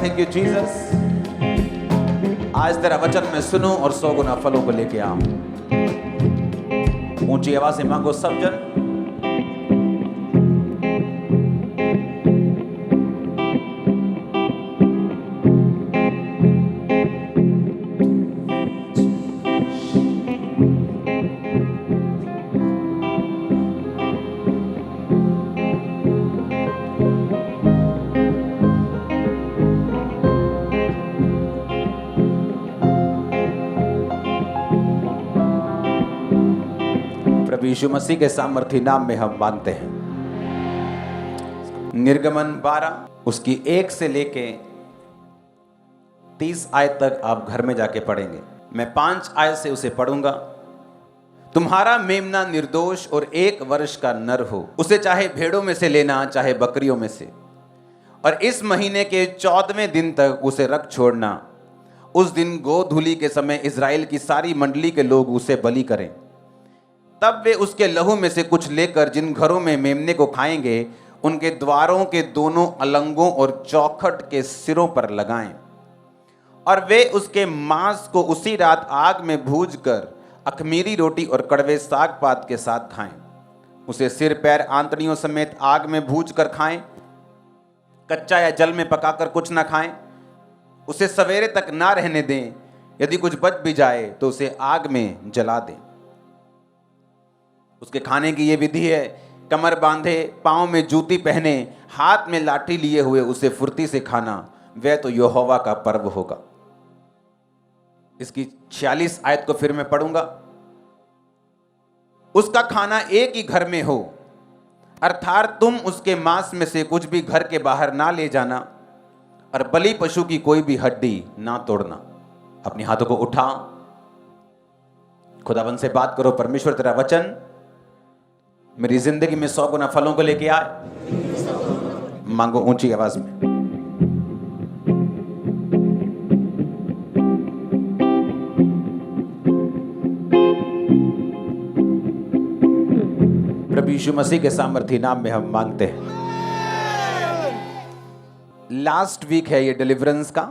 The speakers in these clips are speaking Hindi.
Thank you Jesus. आज तेरा वचन मैं सुनूं और 100 गुना फलों को लेके आऊं। ऊंची आवाज से मांगो सब जन। यीशु मसीह के सामर्थी नाम में हम मांगते हैं। निर्गमन 12 उसकी 1 से लेके 30 आयत तक आप घर में जाके पढ़ेंगे। मैं 5 आयत से उसे पढ़ूंगा। तुम्हारा मेमना निर्दोष और 1 वर्ष का नर हो, उसे चाहे भेड़ों में से लेना चाहे बकरियों में से, और इस महीने के 14वें दिन तक उसे रख छोड़ना। उस दिन गोधूली के समय इजराइल की सारी मंडली के लोग उसे बलि करें। तब वे उसके लहू में से कुछ लेकर जिन घरों में मेमने को खाएंगे उनके द्वारों के दोनों अलंगों और चौखट के सिरों पर लगाएं, और वे उसके मांस को उसी रात आग में भूनकर अखमीरी रोटी और कड़वे साग पात के साथ खाएं। उसे सिर पैर आंतड़ियों समेत आग में भूनकर खाएं, कच्चा या जल में पकाकर कुछ ना खाएं। उसे सवेरे तक ना रहने दें, यदि कुछ बच भी जाए तो उसे आग में जला दें। उसके खाने की ये विधि है, कमर बांधे, पांव में जूती पहने, हाथ में लाठी लिए हुए उसे फुर्ती से खाना, वह तो यहोवा का पर्व होगा। इसकी 46 आयत को फिर मैं पढ़ूंगा। उसका खाना एक ही घर में हो, अर्थात तुम उसके मांस में से कुछ भी घर के बाहर ना ले जाना, और बलि पशु की कोई भी हड्डी ना तोड़ना। अपने हाथों को उठा, खुदावन से बात करो। परमेश्वर तेरा वचन मेरी जिंदगी में 100 गुना फलों को लेके आए। मांगो ऊंची आवाज में। प्रभु यीशु मसीह के सामर्थी नाम में हम मांगते हैं। लास्ट वीक है ये डिलीवरेंस का,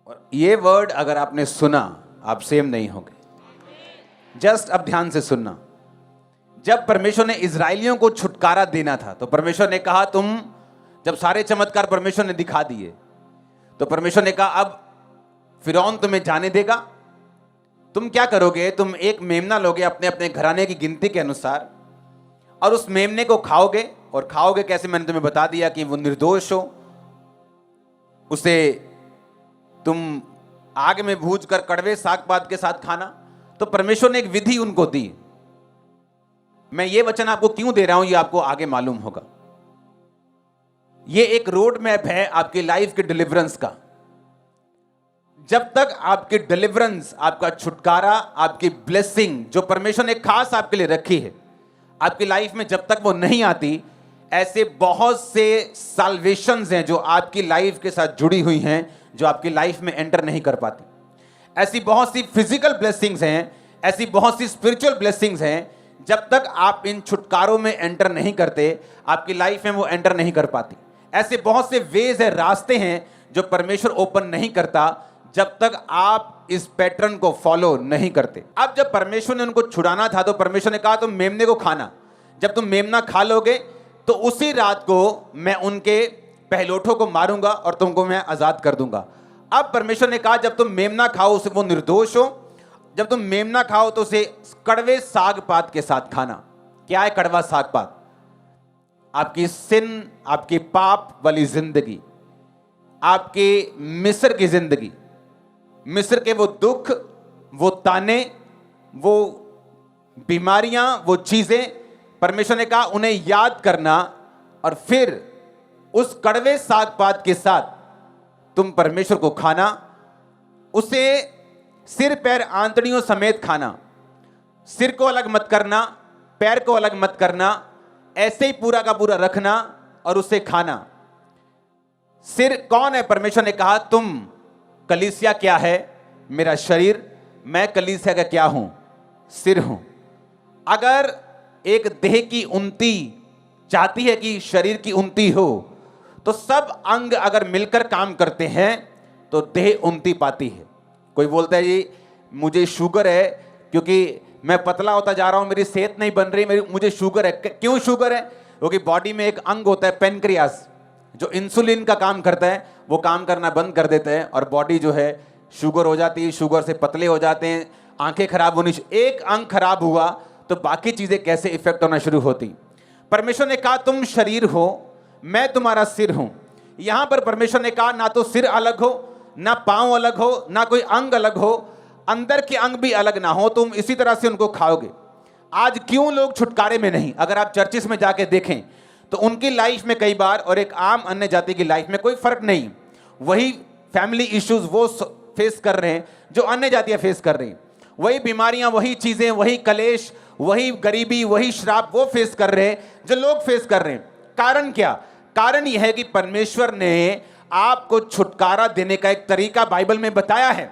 और ये वर्ड अगर आपने सुना आप सेम नहीं होंगे। जस्ट अब ध्यान से सुनना। जब परमेश्वर ने इजरायलियों को छुटकारा देना था तो परमेश्वर ने कहा, तुम जब सारे चमत्कार परमेश्वर ने दिखा दिए तो परमेश्वर ने कहा अब फिरौन तुम्हें जाने देगा। तुम क्या करोगे? तुम एक मेमना लोगे अपने अपने घराने की गिनती के अनुसार, और उस मेमने को खाओगे। और खाओगे कैसे? मैंने तुम्हें बता दिया कि वो निर्दोष हो। उसे तुम आग में भूनकर कड़वे साग पात के साथ खाना। तो परमेश्वर ने एक विधि उनको दी। मैं ये वचन आपको क्यों दे रहा हूं ये आपको आगे मालूम होगा। ये एक रोड मैप है आपकी लाइफ के डिलीवरेंस का। जब तक आपकी डिलीवरेंस, आपका छुटकारा, आपकी ब्लेसिंग जो परमेश्वर ने खास आपके लिए रखी है आपकी लाइफ में, जब तक वो नहीं आती, ऐसे बहुत से साल्वेशंस हैं जो आपकी लाइफ के साथ जुड़ी हुई हैं जो आपकी लाइफ में एंटर नहीं कर पाती। ऐसी बहुत सी फिजिकल ब्लेसिंग्स हैं, ऐसी बहुत सी स्पिरिचुअल ब्लेसिंग्स हैं, जब तक आप इन छुटकारों में एंटर नहीं करते आपकी लाइफ में वो एंटर नहीं कर पाती। ऐसे बहुत से वेज है, रास्ते हैं जो परमेश्वर ओपन नहीं करता जब तक आप इस पैटर्न को फॉलो नहीं करते। अब जब परमेश्वर ने उनको छुड़ाना था तो परमेश्वर ने कहा तुम मेमने को खाना। जब तुम मेमना खा लोगे तो उसी रात को मैं उनके पहलोठों को मारूंगा और तुमको मैं आजाद कर दूंगा। अब परमेश्वर ने कहा जब तुम मेमना खाओ उसे वो निर्दोष हो। जब तुम मेमना खाओ तो उसे कड़वे साग पात के साथ खाना। क्या है कड़वा साग पात? आपकी सिन, आपकी पाप वाली जिंदगी, आपकी मिस्र की जिंदगी, मिस्र के वो दुख, वो ताने, वो बीमारियां, वो चीजें, परमेश्वर ने कहा उन्हें याद करना, और फिर उस कड़वे साग पात के साथ तुम परमेश्वर को खाना। उसे सिर पैर आंतड़ियों समेत खाना। सिर को अलग मत करना, पैर को अलग मत करना, ऐसे ही पूरा का पूरा रखना और उसे खाना। सिर कौन है? परमेश्वर ने कहा तुम कलीसिया क्या है? मेरा शरीर। मैं कलीसिया का क्या हूं? सिर हूं। अगर एक देह की उन्नति चाहती है कि शरीर की उन्नति हो तो सब अंग अगर मिलकर काम करते हैं तो देह उन्नति पाती है। कोई बोलता है जी मुझे शुगर है क्योंकि मैं पतला होता जा रहा हूं, मेरी सेहत नहीं बन रही, मुझे शुगर है। क्यों शुगर है? क्योंकि बॉडी में एक अंग होता है पेनक्रियास, जो इंसुलिन का काम करता है, वो काम करना बंद कर देता है और बॉडी जो है शुगर हो जाती है, शुगर से पतले हो जाते हैं, आंखें खराब होनी। एक अंग खराब हुआ तो बाकी चीजें कैसे इफेक्ट होना शुरू होती। परमेश्वर ने कहा तुम शरीर हो, मैं तुम्हारा सिर हूं। यहां पर परमेश्वर ने कहा ना तो सिर अलग हो, ना पांव अलग हो, ना कोई अंग अलग हो, अंदर के अंग भी अलग ना हो, तुम इसी तरह से उनको खाओगे। आज क्यों लोग छुटकारे में नहीं? अगर आप चर्चिस में जाके देखें तो उनकी लाइफ में कई बार और एक आम अन्य जाति की लाइफ में कोई फर्क नहीं। वही फैमिली इश्यूज वो फेस कर रहे हैं जो अन्य जातियां फेस कर रही हैं, वही बीमारियां, वही चीजें, वही कलेश, वही गरीबी, वही श्राप वो फेस कर रहे हैं जो लोग फेस कर रहे हैं। कारण क्या? कारण यह है कि परमेश्वर ने आपको छुटकारा देने का एक तरीका बाइबल में बताया है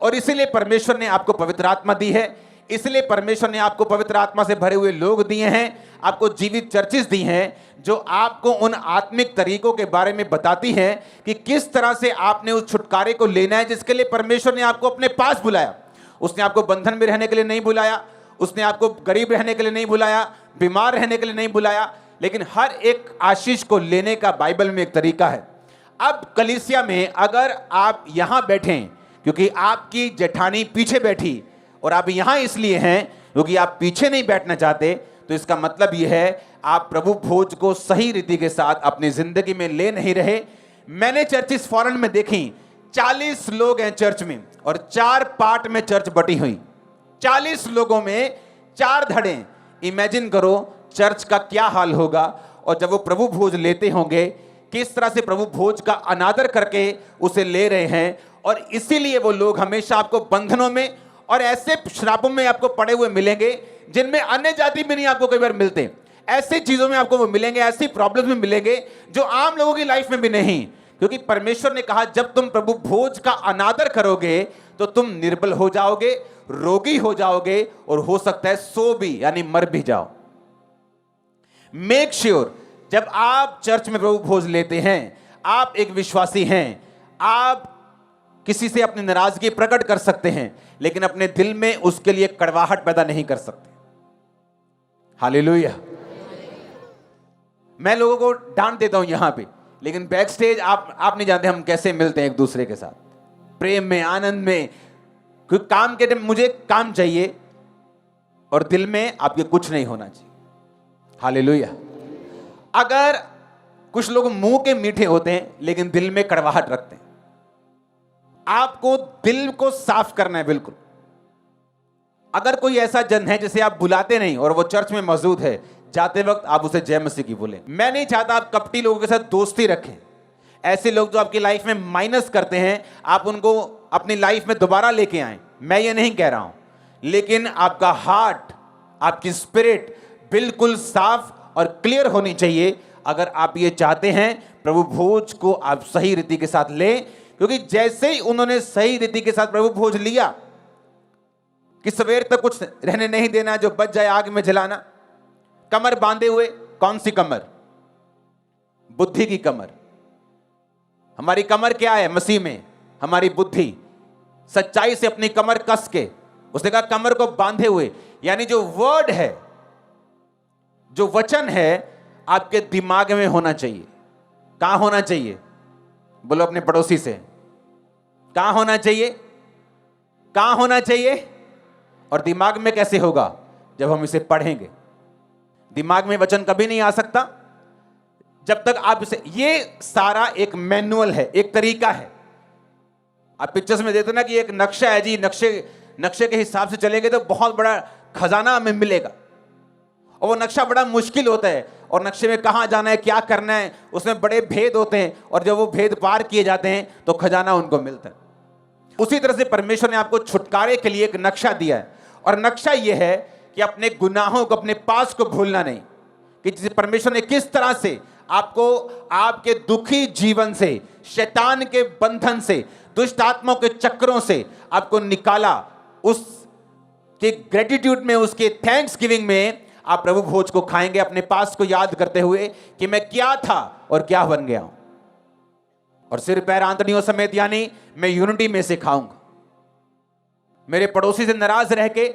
और इसीलिए परमेश्वर ने आपको पवित्र आत्मा दी है, इसलिए परमेश्वर ने आपको पवित्र आत्मा से भरे हुए लोग दिए हैं, आपको जीवित चर्चिस दी हैं जो आपको उन आत्मिक तरीकों के बारे में बताती हैं कि किस तरह से आपने उस छुटकारे को लेना है जिसके लिए परमेश्वर ने आपको अपने पास बुलाया। उसने आपको बंधन में रहने के लिए नहीं बुलाया, उसने आपको गरीब रहने के लिए नहीं बुलाया, बीमार रहने के लिए नहीं बुलाया, लेकिन हर एक आशीष को लेने का बाइबल में एक तरीका है। अब कलीसिया में अगर आप यहां बैठें क्योंकि आपकी जेठानी पीछे बैठी और आप यहां इसलिए हैं क्योंकि आप पीछे नहीं बैठना चाहते, तो इसका मतलब यह है आप प्रभु भोज को सही रीति के साथ अपनी जिंदगी में ले नहीं रहे। मैंने चर्चिस फॉरेन में देखी, 40 लोग हैं चर्च में और 4 पार्ट में चर्च बटी हुई, 40 लोगों में 4 धड़े। इमेजिन करो चर्च का क्या हाल होगा। और जब वो प्रभु भोज लेते होंगे किस तरह से प्रभु भोज का अनादर करके उसे ले रहे हैं। और इसीलिए वो लोग हमेशा आपको बंधनों में और ऐसे श्रापों में आपको पड़े हुए मिलेंगे जिनमें अन्य जाति में नहीं आपको कई बार मिलते। ऐसी चीजों में आपको वो मिलेंगे, ऐसी प्रॉब्लम्स में मिलेंगे जो आम लोगों की लाइफ में भी नहीं। क्योंकि परमेश्वर ने कहा जब तुम प्रभु भोज का अनादर करोगे तो तुम निर्बल हो जाओगे, रोगी हो जाओगे और हो सकता है सो भी यानी मर भी जाओ। मेक श्योर जब आप चर्च में प्रभु भोज लेते हैं, आप एक विश्वासी हैं, आप किसी से अपनी नाराजगी प्रकट कर सकते हैं लेकिन अपने दिल में उसके लिए कड़वाहट पैदा नहीं कर सकते। हालेलुया। मैं लोगों को डांट देता हूं यहां पे, लेकिन बैक स्टेज आप नहीं जानते हम कैसे मिलते हैं एक दूसरे के साथ, प्रेम में, आनंद में। क्योंकि काम के टाइम मुझे काम चाहिए और दिल में आपके कुछ नहीं होना चाहिए। हालेलुया। अगर कुछ लोग मुंह के मीठे होते हैं लेकिन दिल में कड़वाहट रखते हैं, आपको दिल को साफ करना है बिल्कुल। अगर कोई ऐसा जन है जिसे आप बुलाते नहीं और वो चर्च में मौजूद है, जाते वक्त आप उसे जय मसीह की बोलें। मैं नहीं चाहता आप कपटी लोगों के साथ दोस्ती रखें। ऐसे लोग जो आपकी लाइफ में माइनस करते हैं, आप उनको अपनी लाइफ में दोबारा लेके आएं, मैं ये नहीं कह रहा हूं, लेकिन आपका हार्ट, आपकी स्पिरिट बिल्कुल साफ और क्लियर होनी चाहिए अगर आप ये चाहते हैं प्रभु भोज को आप सही रीति के साथ लें। क्योंकि जैसे ही उन्होंने सही रीति के साथ प्रभु भोज लिया कि सवेर तक कुछ रहने नहीं देना, जो बच जाए आग में जलाना, कमर बांधे हुए। कौन सी कमर? बुद्धि की कमर। हमारी कमर क्या है मसीह में? हमारी बुद्धि। सच्चाई से अपनी कमर कस के, उसने कहा कमर को बांधे हुए, यानी जो वर्ड है, जो वचन है आपके दिमाग में होना चाहिए। कहां होना चाहिए? बोलो अपने पड़ोसी से, कहां होना चाहिए? कहां होना चाहिए? और दिमाग में कैसे होगा? जब हम इसे पढ़ेंगे। दिमाग में वचन कभी नहीं आ सकता जब तक आप इसे, ये सारा एक मैनुअल है, एक तरीका है। आप पिक्चर्स में देखते ना कि एक नक्शा है जी, नक्शे के हिसाब से चलेंगे तो बहुत बड़ा खजाना हमें मिलेगा। और वो नक्शा बड़ा मुश्किल होता है और नक्शे में कहां जाना है, क्या करना है, उसमें बड़े भेद होते हैं और जब वो भेद पार किए जाते हैं तो खजाना उनको मिलता है। उसी तरह से परमेश्वर ने आपको छुटकारे के लिए एक नक्शा दिया है और नक्शा ये है कि अपने गुनाहों को, अपने पास को भूलना नहीं। कि जिसे परमेश्वर ने किस तरह से आपको आपके दुखी जीवन से, शैतान के बंधन से, दुष्ट आत्माओं के चक्रों से आपको निकाला, उसके ग्रेटिट्यूड में, उसके थैंक्स गिविंग में आप प्रभु भोज को खाएंगे अपने पास को याद करते हुए कि मैं क्या था और क्या बन गया हूं। और सिर पैर आंतड़ियों समेत, यानी मैं यूनिटी में से खाऊंगा। मेरे पड़ोसी से नाराज रह के,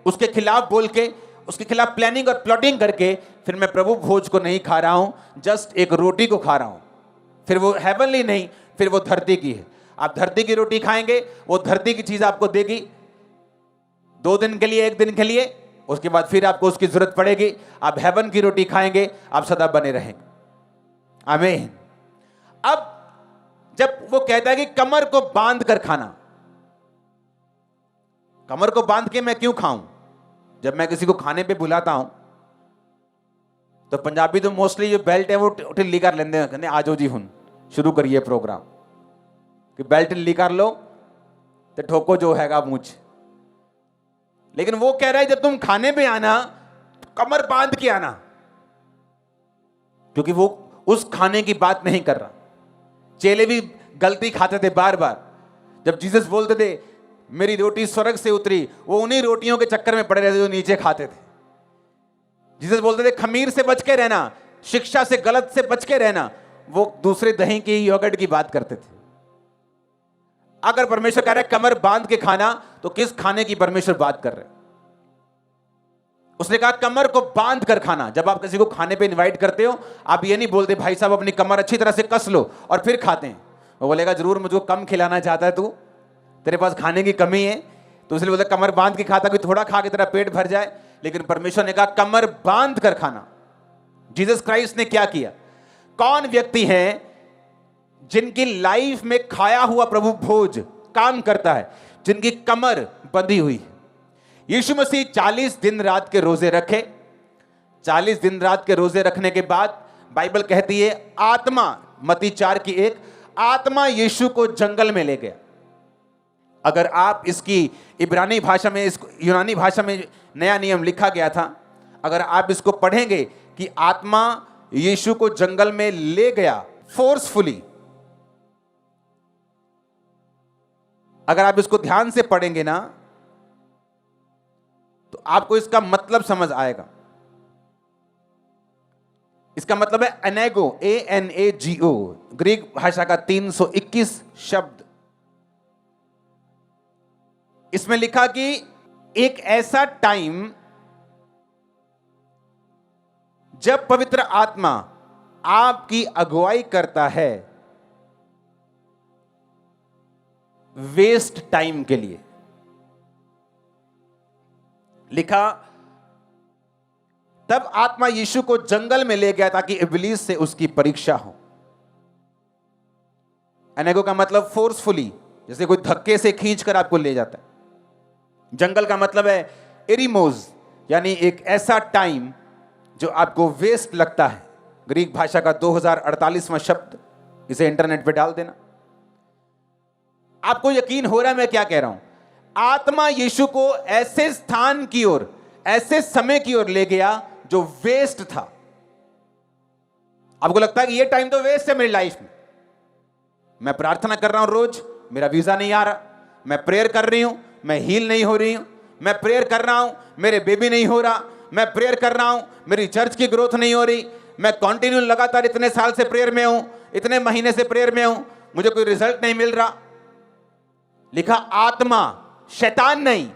उसके खिलाफ बोल के, उसके खिलाफ प्लानिंग और प्लॉटिंग करके फिर मैं प्रभु भोज को नहीं खा रहा हूं, जस्ट एक रोटी को खा रहा हूं। फिर वो हेवनली नहीं, फिर वो धरती की है। आप धरती की रोटी खाएंगे, वो धरती की चीज आपको देगी 2 दिन के लिए, 1 दिन के लिए, उसके बाद फिर आपको उसकी जरूरत पड़ेगी। आप हेवन की रोटी खाएंगे, आप सदा बने रहेंगे। आमीन। अब जब वो कहता है कि कमर को बांध कर खाना, कमर को बांध के मैं क्यों खाऊं? जब मैं किसी को खाने पे बुलाता हूं तो पंजाबी तो मोस्टली जो बेल्ट है वो ढिल्ली कर लेते हैं, कहते आजो जी हुन शुरू करिए प्रोग्राम, कि बेल्ट ढिल्ली कर लो तो ठोको जो हैगा मुझ। लेकिन वो कह रहा है जब तुम खाने पे आना तो कमर बांध के आना, क्योंकि वो उस खाने की बात नहीं कर रहा। चेले भी गलती खाते थे बार बार। जब जीसस बोलते थे मेरी रोटी स्वर्ग से उतरी, वो उन्हीं रोटियों के चक्कर में पड़े रहते जो नीचे खाते थे। जीसस बोलते थे खमीर से बच के रहना, शिक्षा से गलत से बच के रहना, वो दूसरे दही की योगर्ट की बात करते थे। अगर परमेश्वर कह रहा है कमर बांध के खाना, तो किस खाने की परमेश्वर बात कर रहे हैं? उसने कहा कमर को बांध कर खाना। जब आप किसी को खाने पे इनवाइट करते हो, आप ये नहीं बोलते भाई साहब अपनी कमर अच्छी तरह से कस लो और फिर खाते हैं। वो बोलेगा जरूर मुझको कम खिलाना चाहता है तू, तेरे पास खाने की कमी है, तो इसलिए बोलते कमर बांध के खाता कि थोड़ा खा के तेरा पेट भर जाए। लेकिन परमेश्वर ने कहा कमर बांध कर खाना। जीसस क्राइस्ट ने क्या किया? कौन व्यक्ति हैं जिनकी लाइफ में खाया हुआ प्रभु भोज काम करता है, जिनकी कमर बंधी हुई है? यीशु मसीह 40 दिन रात के रोजे रखे। 40 दिन रात के रोजे रखने के बाद बाइबल कहती है आत्मा, मत्ती 4:1, आत्मा यीशु को जंगल में ले गया। अगर आप इसकी इब्रानी भाषा में, इसको यूनानी भाषा में नया नियम लिखा गया था, अगर आप इसको पढ़ेंगे कि आत्मा यीशु को जंगल में ले गया फोर्सफुली, अगर आप इसको ध्यान से पढ़ेंगे ना तो आपको इसका मतलब समझ आएगा। इसका मतलब है एनेगो, ANAGO, ग्रीक भाषा का 321 शब्द। इसमें लिखा कि एक ऐसा टाइम जब पवित्र आत्मा आपकी अगुवाई करता है वेस्ट टाइम के लिए। लिखा तब आत्मा यीशु को जंगल में ले गया ताकि इब्लीस से उसकी परीक्षा हो। एनेगो का मतलब फोर्सफुली, जैसे कोई धक्के से खींचकर आपको ले जाता है। जंगल का मतलब है एरिमोज, यानी एक ऐसा टाइम जो आपको वेस्ट लगता है। ग्रीक भाषा का 2048वां शब्द, इसे इंटरनेट पे डाल देना। आपको यकीन हो रहा है मैं क्या कह रहा हूं? आत्मा यीशु को ऐसे स्थान की ओर, ऐसे समय की ओर ले गया जो वेस्ट था। आपको लगता है कि ये टाइम तो वेस्ट है मेरी लाइफ में। मैं प्रार्थना कर रहा हूं रोज, मेरा वीजा नहीं आ रहा। मैं प्रेयर कर रही हूं, मैं हील नहीं हो रही हूं। मैं प्रेयर कर रहा हूं, मेरे बेबी नहीं हो रहा। मैं प्रेयर कर रहा हूं, मेरी चर्च की ग्रोथ नहीं हो रही। मैं कंटिन्यू लगातार इतने साल से प्रेयर में हूं, इतने महीने से प्रेयर में हूं, मुझे कोई रिजल्ट नहीं मिल रहा। लिखा आत्मा, शैतान नहीं,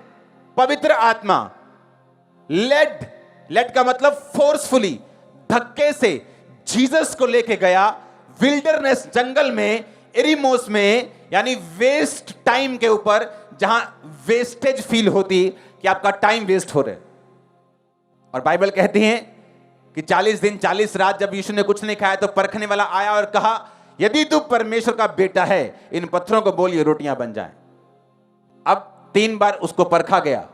पवित्र आत्मा लेड का मतलब फोर्सफुली, धक्के से जीसस को लेके गया विल्डरनेस, जंगल में, एरिमोस में, यानी वेस्ट टाइम के ऊपर, जहां वेस्टेज फील होती कि आपका टाइम वेस्ट हो रहा है। और बाइबल कहती है कि 40 दिन 40 रात जब यीशु ने कुछ नहीं खाया तो परखने वाला आया और कहा यदि तू परमेश्वर का बेटा है इन पत्थरों को बोल ये रोटियां बन जाएं। अब 3 बार उसको परखा गया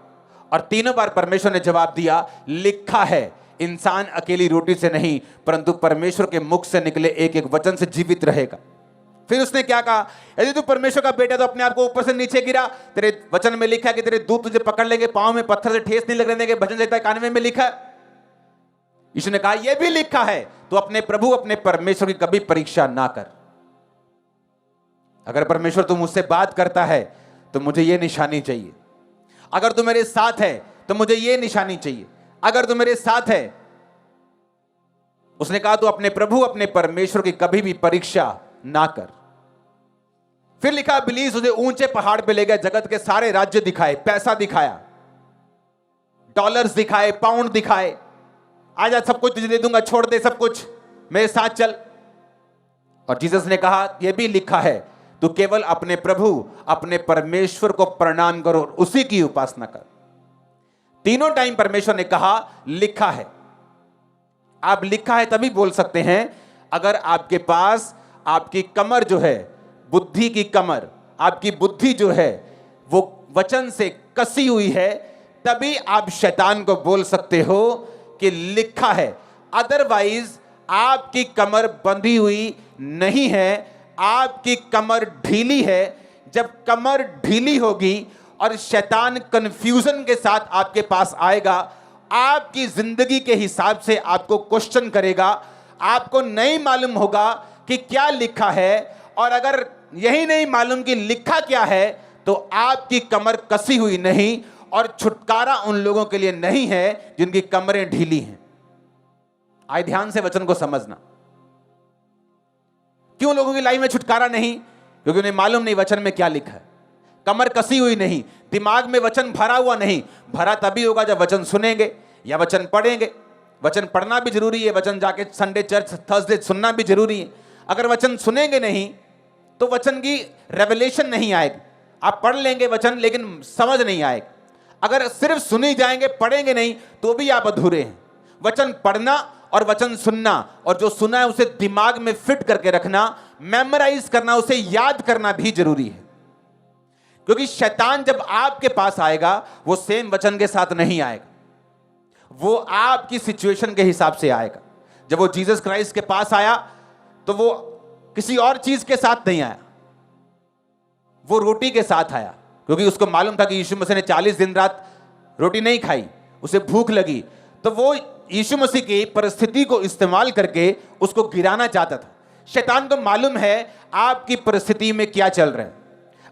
और तीनों बार परमेश्वर ने जवाब दिया, लिखा है इंसान अकेली रोटी से नहीं परंतु परमेश्वर के मुख से निकले एक एक वचन से जीवित रहेगा। फिर उसने क्या कहा? यदि तू परमेश्वर का बेटा तो अपने आप को ऊपर से नीचे गिरा। तेरे वचन में लिखा है कि तेरे दूत तुझे पकड़ लेंगे, पांव में पत्थर से ठेस नहीं लगने देंगे। भजन देता है 91 में लिखा है। यीशु ने कहा यह भी लिखा है तो अपने प्रभु अपने परमेश्वर की कभी परीक्षा ना कर। अगर परमेश्वर तू मुझसे बात करता है तो मुझे यह निशानी चाहिए। अगर तू मेरे साथ है तो मुझे यह निशानी चाहिए। अगर तू मेरे साथ है, उसने कहा तू अपने प्रभु अपने परमेश्वर की कभी भी परीक्षा ना कर। फिर लिखा इब्लीस उसे ऊंचे पहाड़ पे ले गया, जगत के सारे राज्य दिखाए, पैसा दिखाया, डॉलर्स दिखाए, पाउंड दिखाए, आजा सब कुछ तुझे दे दूंगा, छोड़ दे सब कुछ, मेरे साथ चल। और जीसस ने कहा यह भी लिखा है, तू केवल अपने प्रभु अपने परमेश्वर को प्रणाम करो और उसी की उपासना कर। तीनों टाइम परमेश्वर ने कहा लिखा है। आप लिखा है तभी बोल सकते हैं अगर आपके पास आपकी कमर जो है, बुद्धि की कमर, आपकी बुद्धि जो है वो वचन से कसी हुई है, तभी आप शैतान को बोल सकते हो कि लिखा है। अदरवाइज आपकी कमर बंधी हुई नहीं है, आपकी कमर ढीली है। जब कमर ढीली होगी और शैतान कंफ्यूजन के साथ आपके पास आएगा, आपकी जिंदगी के हिसाब से आपको क्वेश्चन करेगा, आपको नहीं मालूम होगा कि क्या लिखा है, और अगर यही नहीं मालूम कि लिखा क्या है तो आपकी कमर कसी हुई नहीं, और छुटकारा उन लोगों के लिए नहीं है जिनकी कमरें ढीली हैं। आए ध्यान से वचन को समझना। क्यों लोगों की लाइफ में छुटकारा नहीं? क्योंकि उन्हें मालूम नहीं वचन में क्या लिखा है। कमर कसी हुई नहीं, दिमाग में वचन भरा हुआ नहीं। भरा तभी होगा जब वचन सुनेंगे या वचन पढ़ेंगे। वचन पढ़ना भी जरूरी है, वचन जाके संडे चर्च थर्सडे सुनना भी जरूरी है। अगर वचन सुनेंगे नहीं तो वचन की रेवलेशन नहीं आएगी। आप पढ़ लेंगे वचन लेकिन समझ नहीं आएगी। अगर सिर्फ सुनी जाएंगे, पढ़ेंगे नहीं, तो भी आप अधूरे हैं। वचन पढ़ना और वचन सुनना, और जो सुना है उसे दिमाग में फिट करके रखना, मेमोराइज करना, उसे याद करना भी जरूरी है। क्योंकि शैतान जब आपके पास आएगा वो सेम वचन के साथ नहीं आएगा, वो आपकी सिचुएशन के हिसाब से आएगा। जब वो जीसस क्राइस्ट के पास आया तो वो किसी और चीज के साथ नहीं आया, वो रोटी के साथ आया। क्योंकि उसको मालूम था कि यीशु मसीह ने 40 दिन रात रोटी नहीं खाई, उसे भूख लगी, तो वो यीशु मसीह की परिस्थिति को इस्तेमाल करके उसको गिराना चाहता था। शैतान को मालूम है आपकी परिस्थिति में क्या चल रहा है।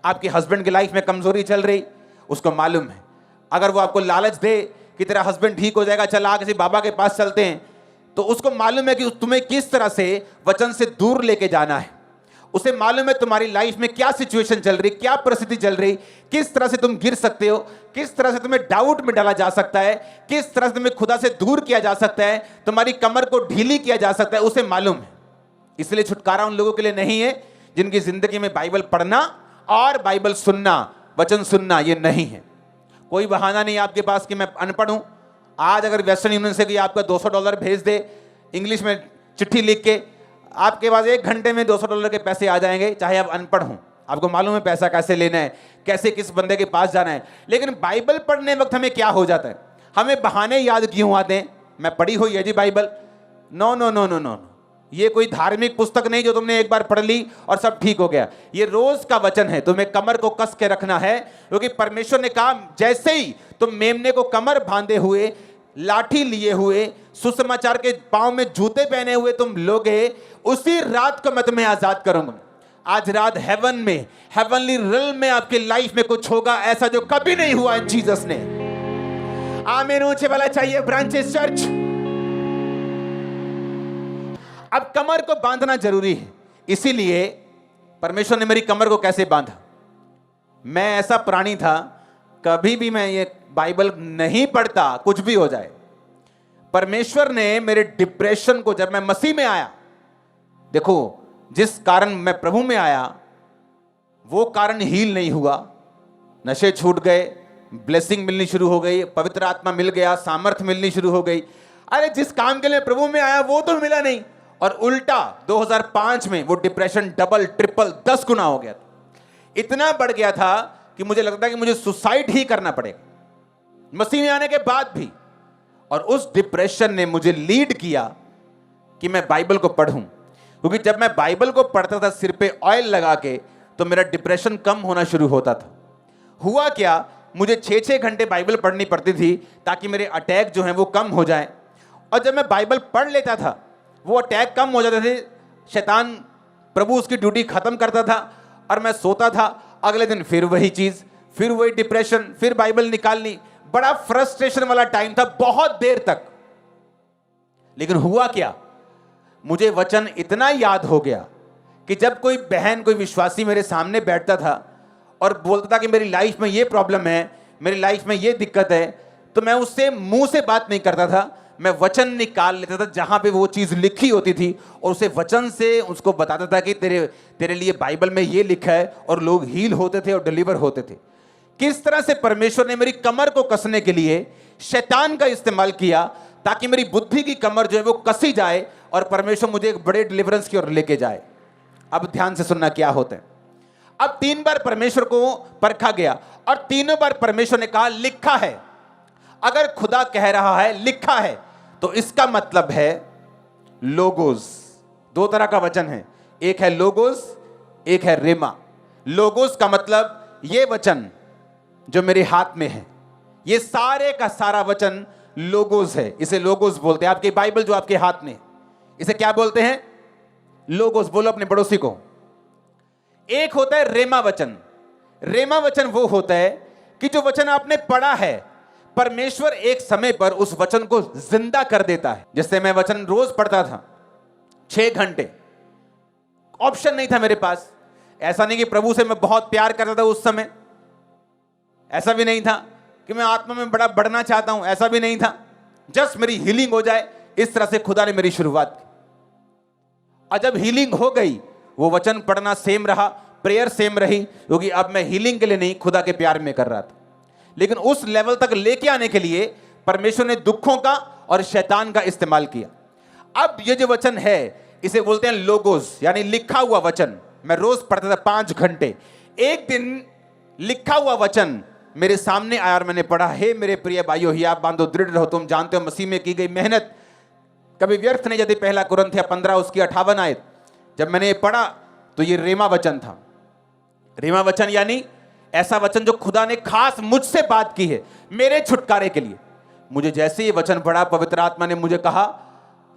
आपके हस्बैंड की लाइफ में कमजोरी चल रही, उसको मालूम है। अगर वो आपको लालच दे कि तेरा हस्बैंड ठीक हो जाएगा, चल आ किसी बाबा के पास चलते हैं, तो उसको मालूम है कि तुम्हें किस तरह से वचन से दूर लेके जाना है। उसे मालूम है तुम्हारी लाइफ में क्या सिचुएशन चल रही, क्या परिस्थिति चल रही, किस तरह से तुम गिर सकते हो, किस तरह से तुम्हें डाउट में डाला जा सकता है, किस तरह से तुम्हें खुदा से दूर किया जा सकता है, तुम्हारी कमर को ढीली किया जा सकता है, उसे मालूम है। इसलिए छुटकारा उन लोगों के लिए नहीं है जिनकी जिंदगी में बाइबल पढ़ना और बाइबल सुनना, वचन सुनना ये नहीं है। कोई बहाना नहीं आपके पास कि मैं अनपढ़ हूं। आज अगर वेस्टर्न यूनियन से कि आपका $200 भेज दे इंग्लिश में चिट्ठी लिख के, आपके पास 1 घंटे में $200 के पैसे आ जाएंगे, चाहे आप अनपढ़ हों। आपको मालूम है पैसा कैसे लेना है, कैसे किस बंदे के पास जाना है। लेकिन बाइबल पढ़ने वक्त हमें क्या हो जाता है, हमें बहाने याद क्यों आते हैं? मैं पढ़ी हुई है जी Bible. No no no no no, ये कोई धार्मिक पुस्तक नहीं जो तुमने एक बार पढ़ ली और सब ठीक हो गया। ये रोज का वचन है, तुम्हें कमर को कस के रखना है। क्योंकि परमेश्वर ने कहा जैसे ही तुम मेमने को कमर बांधे हुए, लाठी लिए हुए, सुसमाचार के पांव में जूते पहने हुए तुम लोगे, उसी रात को मैं तुम्हें आजाद करूंगा। आज रात हेवन में, हेवनली रिल्म में आपकी लाइफ में कुछ होगा ऐसा जो कभी नहीं हुआ इन जीसस ने। आमीन ऊंचे वाला चाहिए ब्रांचेस चर्च। अब कमर को बांधना जरूरी है। इसीलिए परमेश्वर ने मेरी कमर को कैसे बांधा। मैं ऐसा प्राणी था, कभी भी मैं ये बाइबल नहीं पढ़ता, कुछ भी हो जाए। परमेश्वर ने मेरे डिप्रेशन को, जब मैं मसीह में आया, देखो जिस कारण मैं प्रभु में आया वो कारण हील नहीं हुआ। नशे छूट गए, ब्लेसिंग मिलनी शुरू हो गई, पवित्र आत्मा मिल गया, सामर्थ्य मिलनी शुरू हो गई। अरे जिस काम के लिए प्रभु में आया वो तो मिला नहीं, और उल्टा 2005 में वो डिप्रेशन डबल ट्रिपल 10 गुना हो गया। इतना बढ़ गया था कि मुझे लगता कि मुझे सुसाइड ही करना पड़ेगा मसीह में आने के बाद भी। और उस डिप्रेशन ने मुझे लीड किया कि मैं बाइबल को पढ़ूं। क्योंकि जब मैं बाइबल को पढ़ता था सिर पे ऑयल लगा के, तो मेरा डिप्रेशन कम होना शुरू होता था। हुआ क्या, मुझे 6-6 घंटे बाइबल पढ़नी पड़ती थी ताकि मेरे अटैक जो हैं वो कम हो जाएं। और जब मैं बाइबल पढ़ लेता था वो अटैक कम हो जाते थे, शैतान प्रभु उसकी ड्यूटी खत्म करता था और मैं सोता था। अगले दिन फिर वही चीज, फिर वही डिप्रेशन, फिर बाइबल निकालनी। बड़ा फ्रस्ट्रेशन वाला टाइम था बहुत देर तक। लेकिन हुआ क्या, मुझे वचन इतना याद हो गया कि जब कोई बहन, कोई विश्वासी मेरे सामने बैठता था और बोलता था कि मेरी लाइफ में ये प्रॉब्लम है, मेरी लाइफ में ये दिक्कत है, तो मैं उससे मुंह से बात नहीं करता था, मैं वचन निकाल लेता था जहां पे वो चीज लिखी होती थी और उसे वचन से उसको बताता था कि तेरे लिए बाइबल में ये लिखा है, और लोग हील होते थे और डिलीवर होते थे। किस तरह से परमेश्वर ने मेरी कमर को कसने के लिए शैतान का इस्तेमाल किया ताकि मेरी बुद्धि की कमर जो है वो कसी जाए और परमेश्वर मुझे एक बड़े डिलीवरेंस की ओर लेके जाए। अब ध्यान से सुनना क्या होता है। अब 3 बार परमेश्वर को परखा गया और तीनों बार परमेश्वर ने कहा लिखा है। अगर खुदा कह रहा है लिखा है तो इसका मतलब है लोगोस। 2 तरह का वचन है, एक है लोगोस, एक है रेमा। लोगोस का मतलब ये वचन जो मेरे हाथ में है, ये सारे का सारा वचन लोगोस है। इसे लोगोस बोलते हैं। आपकी बाइबल जो आपके हाथ में, इसे क्या बोलते हैं? लोगोस। बोलो अपने पड़ोसी को। एक होता है रेमा वचन। रेमा वचन वो होता है कि जो वचन आपने पढ़ा है, परमेश्वर एक समय पर उस वचन को जिंदा कर देता है। जैसे मैं वचन रोज पढ़ता था 6 घंटे, ऑप्शन नहीं था मेरे पास। ऐसा नहीं कि प्रभु से मैं बहुत प्यार करता था उस समय, ऐसा भी नहीं था कि मैं आत्मा में बड़ा बढ़ना चाहता हूं, ऐसा भी नहीं था। जस्ट मेरी हीलिंग हो जाए, इस तरह से खुदा ने मेरी शुरुआत की। और जब हीलिंग हो गई, वो वचन पढ़ना सेम रहा, प्रेयर सेम रही, क्योंकि अब मैं हीलिंग के लिए नहीं, खुदा के प्यार में कर रहा था। लेकिन उस लेवल तक लेके आने के लिए परमेश्वर ने दुखों का और शैतान का इस्तेमाल किया। अब ये जो वचन है इसे बोलते हैं लोगोस, यानी लिखा हुआ वचन। मैं रोज पढ़ता था 5 घंटे। एक दिन लिखा हुआ वचन मेरे सामने आया और मैंने पढ़ा, हे मेरे प्रिय भाइयों, ही आप बांधो, दृढ़ रहो, तुम जानते हो मसीह में की गई मेहनत कभी व्यर्थ नहीं जाती। 1 कुरिन्थियों 15 उसकी 58 आयत। जब मैंने ये पढ़ा तो ये रेमा वचन था। रेमा वचन यानी ऐसा वचन जो खुदा ने खास मुझसे बात की है मेरे छुटकारे के लिए। मुझे जैसे ये वचन पढ़ा, पवित्र आत्मा ने मुझे कहा,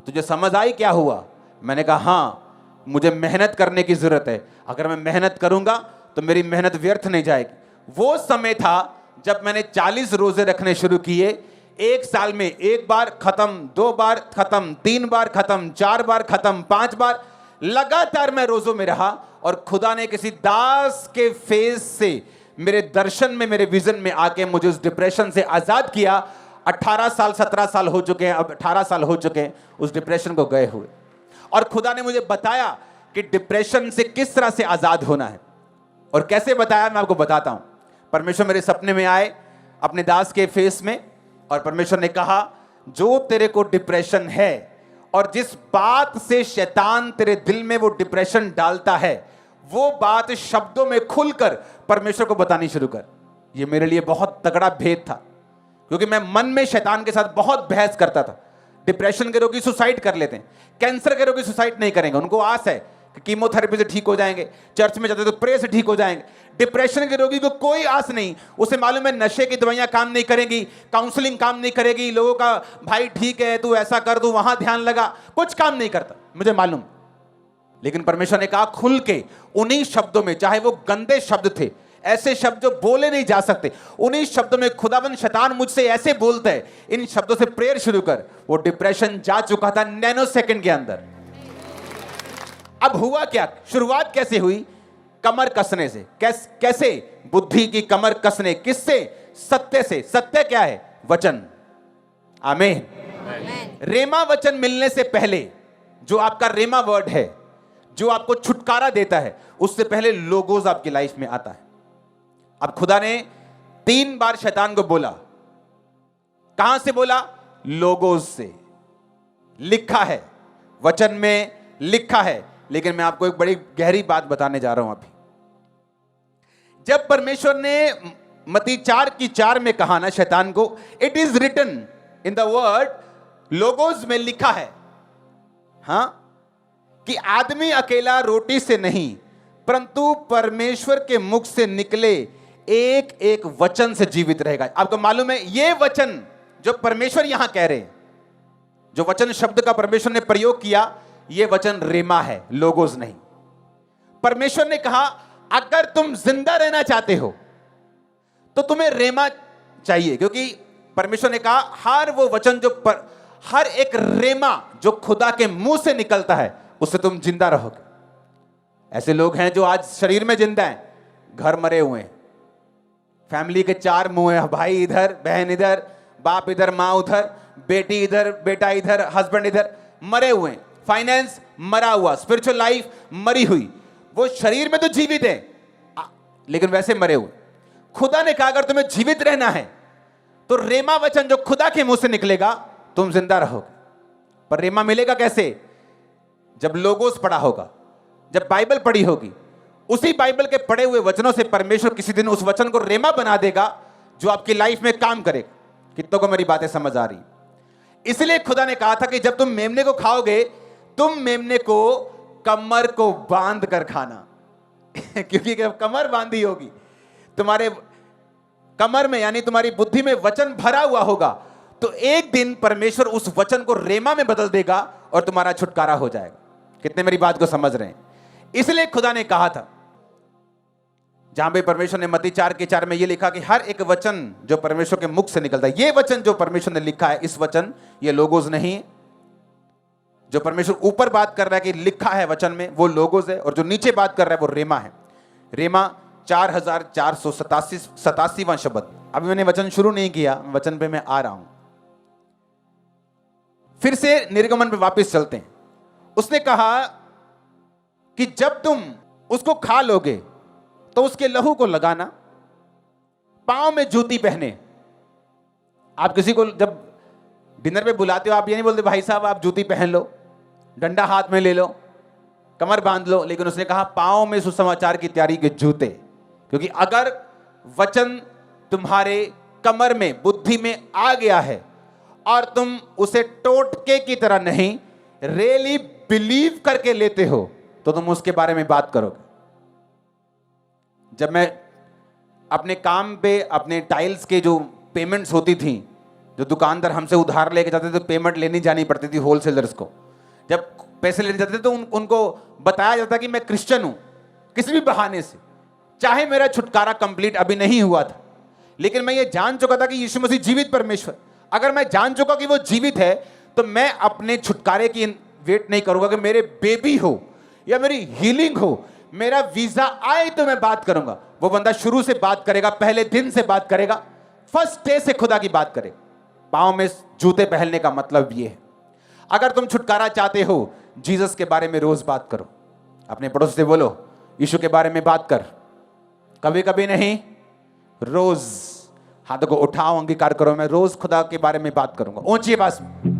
तुझे समझ आई क्या हुआ? मैंने कहा हाँ, मुझे मेहनत करने की जरूरत है। अगर मैं मेहनत करूंगा तो मेरी मेहनत व्यर्थ नहीं जाएगी। वो समय था जब मैंने 40 रोजे रखने शुरू किए। 1 साल में 1 बार खत्म, 2 बार खत्म, 3 बार खत्म, 4 बार खत्म, 5 बार लगातार मैं रोजों में रहा। और खुदा ने किसी दास के फेस से मेरे दर्शन में, मेरे विजन में आके मुझे उस डिप्रेशन से आजाद किया। 18 साल 17 साल हो चुके हैं, अब 18 साल हो चुके हैं उस डिप्रेशन को गए हुए। और खुदा ने मुझे बताया कि डिप्रेशन से किस तरह से आजाद होना है। और कैसे बताया मैं आपको बताता हूं। परमेश्वर मेरे सपने में आए अपने दास के फेस में, और परमेश्वर ने कहा, जो तेरे को डिप्रेशन है और जिस बात से शैतान तेरे दिल में वो डिप्रेशन डालता है, वो बात शब्दों में खुलकर परमेश्वर को बतानी शुरू कर। ये मेरे लिए बहुत तगड़ा भेद था, क्योंकि मैं मन में शैतान के साथ बहुत बहस करता था। डिप्रेशन के रोगी सुसाइड कर लेते हैं, कैंसर के रोगी सुसाइड नहीं करेंगे, उनको आस है कि कीमोथेरेपी से ठीक हो जाएंगे, चर्च में जाते तो प्रे से ठीक हो जाएंगे। डिप्रेशन के रोगी को कोई आस नहीं, उसे मालूम है नशे की दवाइयां काम नहीं करेंगी, काउंसलिंग काम नहीं करेगी, लोगों का भाई ठीक है तू ऐसा कर, तू वहां ध्यान लगा, कुछ काम नहीं करता, मुझे मालूम। लेकिन परमेश्वर ने कहा खुल के उन्हीं शब्दों में, चाहे वो गंदे शब्द थे, ऐसे शब्द जो बोले नहीं जा सकते, उन्हीं शब्दों में खुदावन शैतान मुझसे ऐसे बोलता है, इन शब्दों से प्रेयर शुरू कर। वो डिप्रेशन जा चुका था नैनो सेकंड के अंदर। अब हुआ क्या, शुरुआत कैसे हुई? कमर कसने से। कैसे? बुद्धि की कमर कसने। किससे? सत्य से। सत्य क्या है? वचन। आमीन। रेमा वचन मिलने से पहले, जो आपका रेमा वर्ड है, जो आपको छुटकारा देता है, उससे पहले लोगोस आपकी लाइफ में आता है। अब खुदा ने 3 बार शैतान को बोला। कहां से बोला? लोगोस से। लिखा है, वचन में लिखा है। लेकिन मैं आपको एक बड़ी गहरी बात बताने जा रहा हूं अभी। जब परमेश्वर ने मत्ती 4:4 में कहा ना शैतान को, it is written in the word, logos में लिखा है, हां, कि आदमी अकेला रोटी से नहीं परंतु परमेश्वर के मुख से निकले एक एक वचन से जीवित रहेगा। आपको मालूम है यह वचन जो परमेश्वर यहां कह रहे हैं, जो वचन शब्द का परमेश्वर ने प्रयोग किया, यह वचन रेमा है, लोगोस नहीं। परमेश्वर ने कहा अगर तुम जिंदा रहना चाहते हो तो तुम्हें रेमा चाहिए, क्योंकि परमेश्वर ने कहा हर वो वचन जो हर एक रेमा जो खुदा के मुंह से निकलता है, उससे तुम जिंदा रहोगे। ऐसे लोग हैं जो आज शरीर में जिंदा हैं, घर मरे हुए हैं, फैमिली के 4 मुंह हैं, भाई इधर, बहन इधर, बाप इधर, माँ उधर, बेटी इधर, बेटा इधर, हस्बैंड इधर, मरे हुए हैं। फाइनेंस मरा हुआ, स्पिरिचुअल लाइफ मरी हुई। वो शरीर में तो जीवित है लेकिन वैसे मरे हुए। खुदा ने कहा अगर तुम्हें जीवित रहना है तो रेमा वचन जो खुदा के मुंह से निकलेगा तुम जिंदा रहोगे। पर रेमा मिलेगा कैसे? जब लोगोस पढ़ा होगा, जब बाइबल पढ़ी होगी, उसी बाइबल के पढ़े हुए वचनों से परमेश्वर किसी दिन उस वचन को रेमा बना देगा जो आपकी लाइफ में काम करेगा। कितनों को मेरी बातें समझ आ रही? इसलिए खुदा ने कहा था कि जब तुम मेमने को खाओगे, तुम मेमने को कमर को बांध कर खाना क्योंकि जब कमर बांधी होगी, तुम्हारे कमर में यानी तुम्हारी बुद्धि में वचन भरा हुआ होगा, तो एक दिन परमेश्वर उस वचन को रेमा में बदल देगा और तुम्हारा छुटकारा हो जाएगा। कितने मेरी बात को समझ रहे हैं? इसलिए खुदा ने कहा था, जहां पे परमेश्वर ने मत्ती 4:4 में यह लिखा कि हर एक वचन जो परमेश्वर के मुख से निकलता है, यह वचन जो परमेश्वर ने लिखा है, इस वचन ये लोगोस नहीं है। जो परमेश्वर ऊपर बात कर रहा है कि लिखा है वचन में, वो लोगोस है, और जो नीचे बात कर रहा है वो रेमा है। रेमा 4487वां शब्द। अभी मैंने वचन शुरू नहीं किया, वचन पे मैं आ रहा हूं। फिर से निर्गमन पे वापस चलते हैं। उसने कहा कि जब तुम उसको खा लोगे तो उसके लहू को लगाना, पांव में जूती पहने। आप किसी को जब डिनर पे बुलाते हो, आप ये नहीं बोलते भाई साहब आप जूती पहन लो, डंडा हाथ में ले लो, कमर बांध लो, लेकिन उसने कहा पांव में सुसमाचार की तैयारी के जूते। क्योंकि अगर वचन तुम्हारे कमर में, बुद्धि में आ गया है और तुम उसे टोटके की तरह नहीं, रियली बिलीव करके लेते हो, तो तुम उसके बारे में बात करोगे। जब मैं अपने काम पे अपने टाइल्स के जो पेमेंट्स होती थी, जो दुकानदार हमसे उधार लेके जाते थे, तो पेमेंट लेनी जानी पड़ती थी होलसेलर्स को। जब पैसे लेने जाते थे तो उनको बताया जाता कि मैं क्रिश्चियन हूं, किसी भी बहाने से, चाहे मेरा छुटकारा कंप्लीट अभी नहीं हुआ था, लेकिन मैं ये जान चुका था कि यीशु मसीह जीवित परमेश्वर। अगर मैं जान चुका कि वो जीवित है, तो मैं अपने छुटकारे की वेट नहीं करूंगा कि मेरे बेबी हो या मेरी हीलिंग हो, मेरा वीजा आए तो मैं बात करूंगा। वो बंदा शुरू से बात करेगा, पहले दिन से बात करेगा, फर्स्ट डे से खुदा की बात करेगा। पांव में जूते पहनने का मतलब ये है। अगर तुम छुटकारा चाहते हो, जीसस के बारे में रोज बात करो। अपने पड़ोस से बोलो यीशु के बारे में बात कर, कभी कभी नहीं, रोज। हाथों को उठाओ, अंगीकार करो, मैं रोज खुदा के बारे में बात करूंगा, ऊंची आवाज में।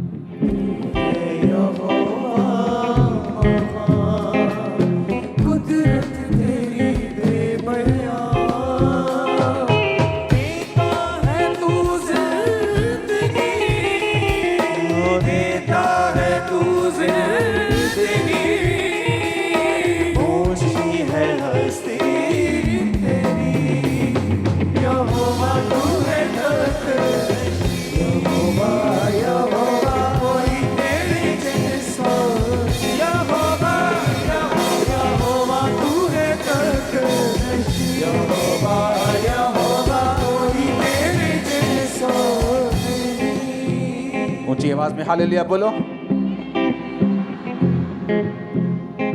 ऊंची आवाज में हालेलुया बोलो।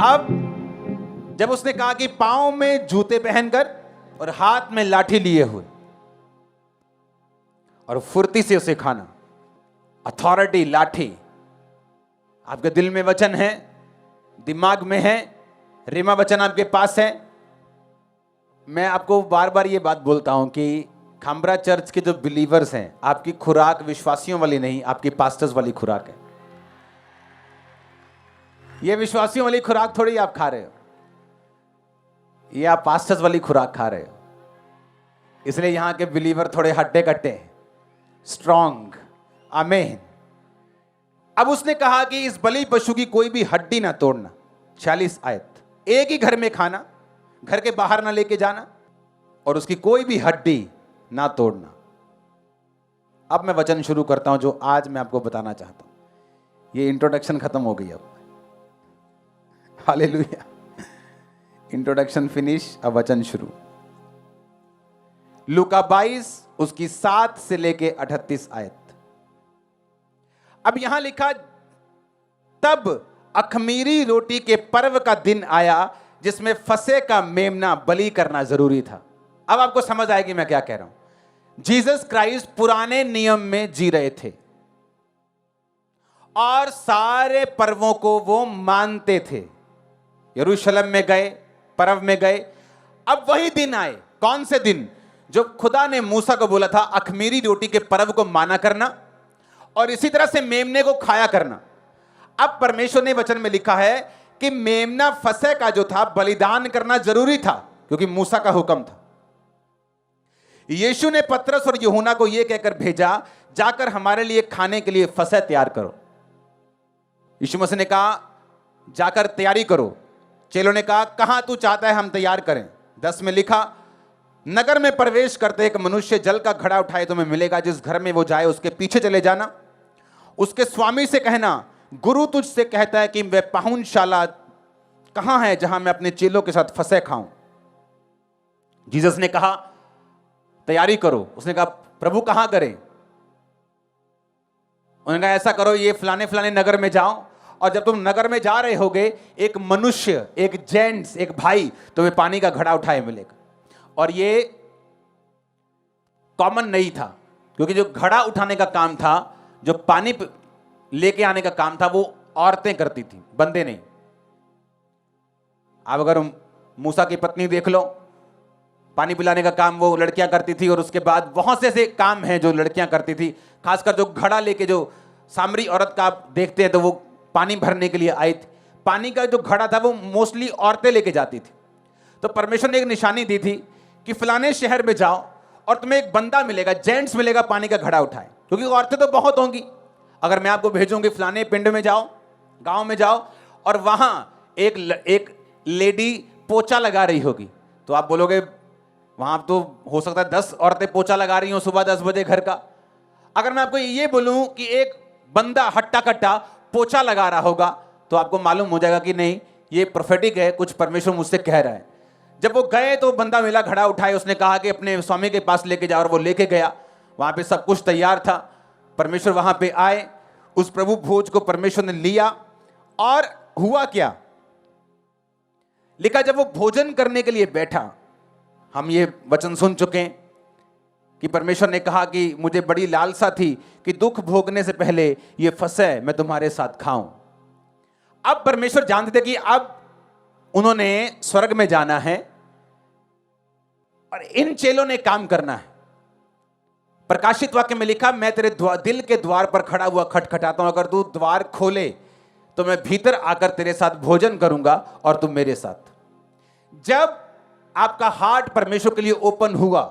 अब जब उसने कहा कि पांव में जूते पहनकर और हाथ में लाठी लिए हुए और फुर्ती से उसे खाना, अथॉरिटी, लाठी। आपके दिल में वचन है, दिमाग में है, रेमा वचन आपके पास है। मैं आपको बार बार ये बात बोलता हूं कि खामरा चर्च के जो बिलीवर्स हैं, आपकी खुराक विश्वासियों वाली नहीं, आपकी पास्टर्स वाली खुराक है। ये विश्वासियों वाली खुराक थोड़ी आप खा रहे हो, ये आप पास्टर्स वाली खुराक खा रहे हो। इसलिए यहां के बिलीवर थोड़े हट्टे कट्टे, स्ट्रॉन्ग। आमीन। अब उसने कहा कि इस बलि पशु की कोई भी हड्डी ना तोड़ना। 46 आयत। एक ही घर में खाना, घर के बाहर ना लेके जाना, और उसकी कोई भी हड्डी ना तोड़ना। अब मैं वचन शुरू करता हूं जो आज मैं आपको बताना चाहता हूं। ये इंट्रोडक्शन खत्म हो गई अब। हालेलुया। इंट्रोडक्शन फिनिश, अब वचन शुरू। लूका 22 उसकी 7 से लेके 38 आयत। अब यहां लिखा, तब अखमीरी रोटी के पर्व का दिन आया जिसमें फसे का मेमना बलि करना जरूरी था। अब आपको समझ आएगी मैं क्या कह रहा हूं। जीसस क्राइस्ट पुराने नियम में जी रहे थे और सारे पर्वों को वो मानते थे। यरूशलेम में गए, पर्व में गए। अब वही दिन आए। कौन से दिन? जो खुदा ने मूसा को बोला था अखमीरी रोटी के पर्व को माना करना और इसी तरह से मेमने को खाया करना। अब परमेश्वर ने वचन में लिखा है कि मेमना फसह का जो था बलिदान करना जरूरी था, क्योंकि मूसा का हुक्म था। यीशु ने पतरस और यूहन्ना को यह कहकर भेजा, जाकर हमारे लिए खाने के लिए फसह तैयार करो। यीशु मसीह ने कहा जाकर तैयारी करो। चेलों ने कहा कहां तू चाहता है हम तैयार करें? 10 में लिखा, नगर में प्रवेश करते एक मनुष्य जल का घड़ा उठाए तुम्हें मिलेगा, जिस घर में वो जाए उसके पीछे चले जाना। उसके स्वामी से कहना, गुरु तुझसे कहता है कि वह पाहुनशाला कहां है जहां मैं अपने चेलों के साथ फसह खाऊं। जीसस ने कहा तैयारी करो। उसने कहा प्रभु कहां करें? उन्होंने कहा ऐसा करो, ये फलाने फलाने नगर में जाओ और जब तुम नगर में जा रहे होगे एक मनुष्य, एक जेंट्स, एक भाई तुम्हें पानी का घड़ा उठाए मिलेगा। और ये कॉमन नहीं था, क्योंकि जो घड़ा उठाने का काम था, जो पानी लेके आने का काम था, वो औरतें करती थी, बंदे नहीं। आप अगर मूसा की पत्नी देख लो, पानी पिलाने का काम वो लड़कियां करती थी। और उसके बाद बहुत से ऐसे काम हैं जो लड़कियां करती थी। खासकर जो घड़ा लेके जो सामरी औरत का आप देखते हैं तो वो पानी भरने के लिए आई थी। पानी का जो घड़ा था वो मोस्टली औरतें लेके जाती थी। तो परमेश्वर ने एक निशानी दी थी कि फलाने शहर में जाओ और तुम्हें एक बंदा मिलेगा, जेंट्स मिलेगा, पानी का घड़ा उठाए, क्योंकि औरतें तो बहुत होंगी। अगर मैं आपको भेजूंगी फलाने पिंड में जाओ, गांव में जाओ और वहां एक लेडी पोछा लगा रही होगी, तो आप बोलोगे वहां तो हो सकता है 10 औरतें पोछा लगा रही हो सुबह 10 बजे घर का। अगर मैं आपको ये बोलूं कि एक बंदा हट्टा कट्टा पोछा लगा रहा होगा, तो आपको मालूम हो जाएगा कि नहीं, ये प्रोफेटिक है, कुछ परमेश्वर मुझसे कह रहा है। जब वो गए तो बंदा मिला, घड़ा उठाए, उसने कहा कि अपने स्वामी के पास लेके जाओ, और वो लेके गया। वहां पे सब कुछ तैयार था। परमेश्वर वहां पे आए, उस प्रभु भोज को परमेश्वर ने लिया। और हुआ क्या? लिखा जब वो भोजन करने के लिए बैठा, हम ये वचन सुन चुके हैं कि परमेश्वर ने कहा कि मुझे बड़ी लालसा थी कि दुख भोगने से पहले ये फसह मैं तुम्हारे साथ खाऊं। अब परमेश्वर जानते थे कि अब उन्होंने स्वर्ग में जाना है और इन चेलों ने काम करना है। प्रकाशित वाक्य में लिखा, मैं तेरे दिल के द्वार पर खड़ा हुआ खटखटाता हूं, अगर तू द्वार खोले तो मैं भीतर आकर तेरे साथ भोजन करूंगा और तुम मेरे साथ। जब आपका हार्ट परमेश्वर के लिए ओपन हुआ,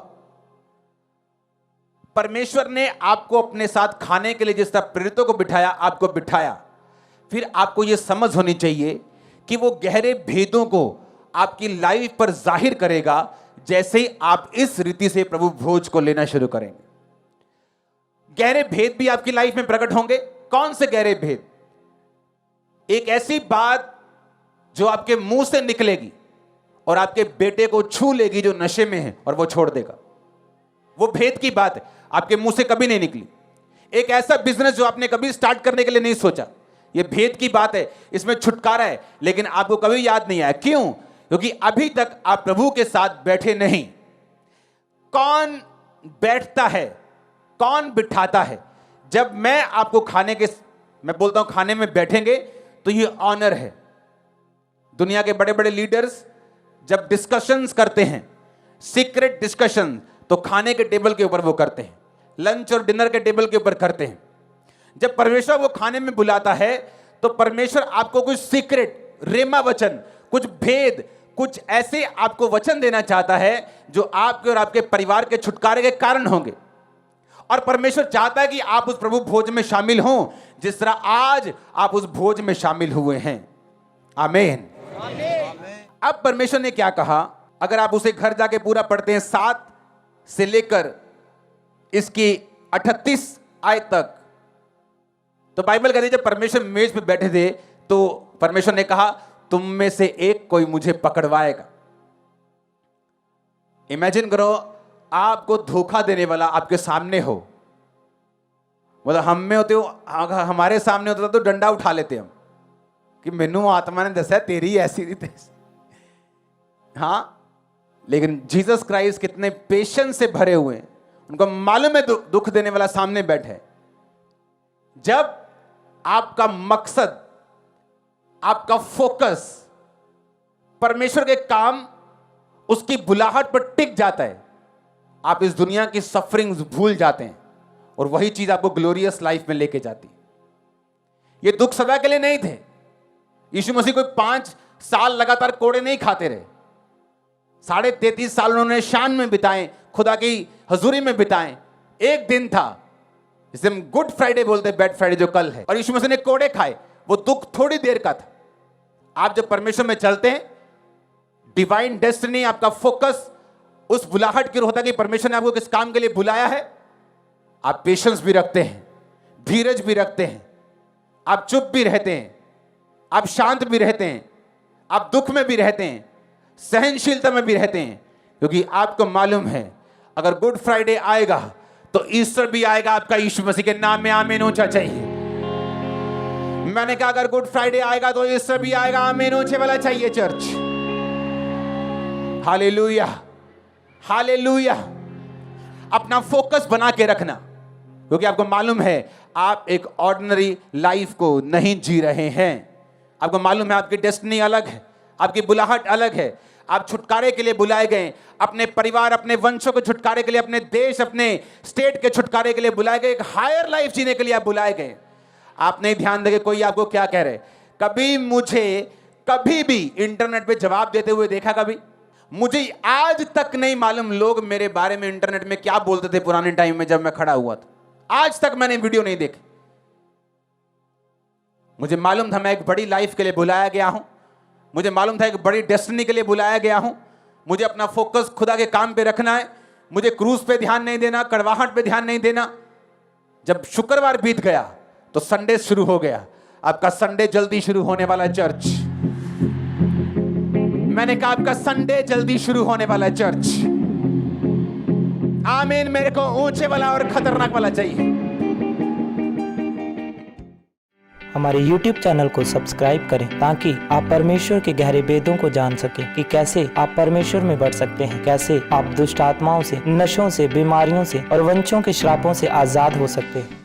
परमेश्वर ने आपको अपने साथ खाने के लिए जिस तरह प्रेरितों को बिठाया, आपको बिठाया। फिर आपको यह समझ होनी चाहिए कि वो गहरे भेदों को आपकी लाइफ पर जाहिर करेगा जैसे ही आप इस रीति से प्रभु भोज को लेना शुरू करेंगे। गहरे भेद भी आपकी लाइफ में प्रकट होंगे। कौन से गहरे भेद? एक ऐसी बात जो आपके मुंह से निकलेगी और आपके बेटे को छू लेगी जो नशे में है, और वो छोड़ देगा। वो भेद की बात है, आपके मुंह से कभी नहीं निकली। एक ऐसा बिजनेस जो आपने कभी स्टार्ट करने के लिए नहीं सोचा, ये भेद की बात है, इसमें छुटकारा है, लेकिन आपको कभी याद नहीं आया। क्यों? क्योंकि अभी तक आप प्रभु के साथ बैठे नहीं। कौन बैठता है, कौन बिठाता है? जब मैं आपको मैं बोलता हूं खाने में बैठेंगे तो ये ऑनर है। दुनिया के बड़े बड़े लीडर्स जब डिस्कशंस करते हैं, सीक्रेट डिस्कशन, तो खाने के टेबल के ऊपर वो करते हैं, लंच और डिनर के टेबल के ऊपर करते हैं। जब परमेश्वर वो खाने में बुलाता है तो परमेश्वर आपको कुछ सीक्रेट रेमा वचन, कुछ भेद, कुछ ऐसे आपको वचन देना चाहता है जो आपके और आपके परिवार के छुटकारे के कारण होंगे। और परमेश्वर चाहता है कि आप उस प्रभु भोज में शामिल हों जिस तरह आज आप उस भोज में शामिल हुए हैं। आमीन। अब परमेश्वर ने क्या कहा? अगर आप उसे घर जाके पूरा पढ़ते हैं 7 से लेकर इसकी 38 आयत तक, तो बाइबल कहती है जब परमेश्वर मेज पे बैठे थे तो परमेश्वर ने कहा तुम में से एक कोई मुझे पकड़वाएगा। इमेजिन करो आपको धोखा देने वाला आपके सामने हो। मतलब हम में होते हो, हमारे सामने होता तो डंडा उठा लेते हम कि मैनू आत्मा ने दसा तेरी ऐसी रीत। हाँ, लेकिन जीसस क्राइस्ट कितने पेशेंस से भरे हुए हैं। उनको मालूम है दुख देने वाला सामने बैठा है। जब आपका मकसद, आपका फोकस परमेश्वर के काम, उसकी बुलाहट पर टिक जाता है, आप इस दुनिया की सफरिंग्स भूल जाते हैं और वही चीज आपको ग्लोरियस लाइफ में लेके जाती। ये दुख सदा के लिए नहीं थे। यीशु मसीह कोई 5 साल लगातार कोड़े नहीं खाते रहे। 33.5 साल उन्होंने शान में बिताए, खुदा की हजूरी में बिताए। एक दिन था जिसे हम गुड फ्राइडे बोलते हैं, बैड फ्राइडे जो कल है, और यीशु मसीह ने कोड़े खाए। वो दुख थोड़ी देर का था। आप जब परमेश्वर में चलते हैं, डिवाइन डेस्टिनी, आपका फोकस उस बुलाहट की ओर होता है कि परमेश्वर ने आपको किस काम के लिए बुलाया है। आप पेशेंस भी रखते हैं, धीरज भी रखते हैं, आप चुप भी रहते हैं, आप शांत भी रहते हैं, आप दुख में भी रहते हैं, सहनशीलता में भी रहते हैं, क्योंकि आपको मालूम है अगर गुड फ्राइडे आएगा तो ईस्टर भी आएगा। आपका यीशु मसीह के नाम में आमीन ऊंचा चाहिए। मैंने कहा अगर गुड फ्राइडे आएगा तो ईस्टर भी आएगा। आमीन ऊंचे वाला चाहिए चर्च। Hallelujah, hallelujah. अपना फोकस बना के रखना, क्योंकि आपको मालूम है आप एक ऑर्डिनरी लाइफ को नहीं जी रहे हैं। आपको मालूम है आपकी डेस्टिनी अलग है, आपकी बुलाहट अलग है। आप छुटकारे के लिए बुलाए गए, अपने परिवार, अपने वंशों के छुटकारे के लिए, अपने देश, अपने स्टेट के छुटकारे के लिए बुलाए गए। एक हायर लाइफ जीने के लिए आप बुलाए गए। आप नहीं ध्यान देंगे कोई आपको क्या कह रहे। कभी मुझे कभी भी इंटरनेट पे जवाब देते हुए देखा? कभी मुझे आज तक नहीं मालूम लोग मेरे बारे में इंटरनेट में क्या बोलते थे पुराने टाइम में जब मैं खड़ा हुआ था। आज तक मैंने वीडियो नहीं देखी। मुझे मालूम था मैं एक बड़ी लाइफ के लिए बुलाया गया हूं। मुझे मालूम था एक बड़ी डेस्टिनी के लिए बुलाया गया हूं। मुझे अपना फोकस खुदा के काम पे रखना है। मुझे क्रूज पे ध्यान नहीं देना, कड़वाहट पे ध्यान नहीं देना। जब शुक्रवार बीत गया तो संडे शुरू हो गया। आपका संडे जल्दी शुरू होने वाला चर्च। मैंने कहा आपका संडे जल्दी शुरू होने वाला चर्च। आमीन। मेरे को ऊंचे वाला और खतरनाक वाला चाहिए। हमारे YouTube चैनल को सब्सक्राइब करें ताकि आप परमेश्वर के गहरे भेदों को जान सकें कि कैसे आप परमेश्वर में बढ़ सकते हैं, कैसे आप दुष्ट आत्माओं से, नशों से, बीमारियों से और वंशों के श्रापों से आजाद हो सकते हैं।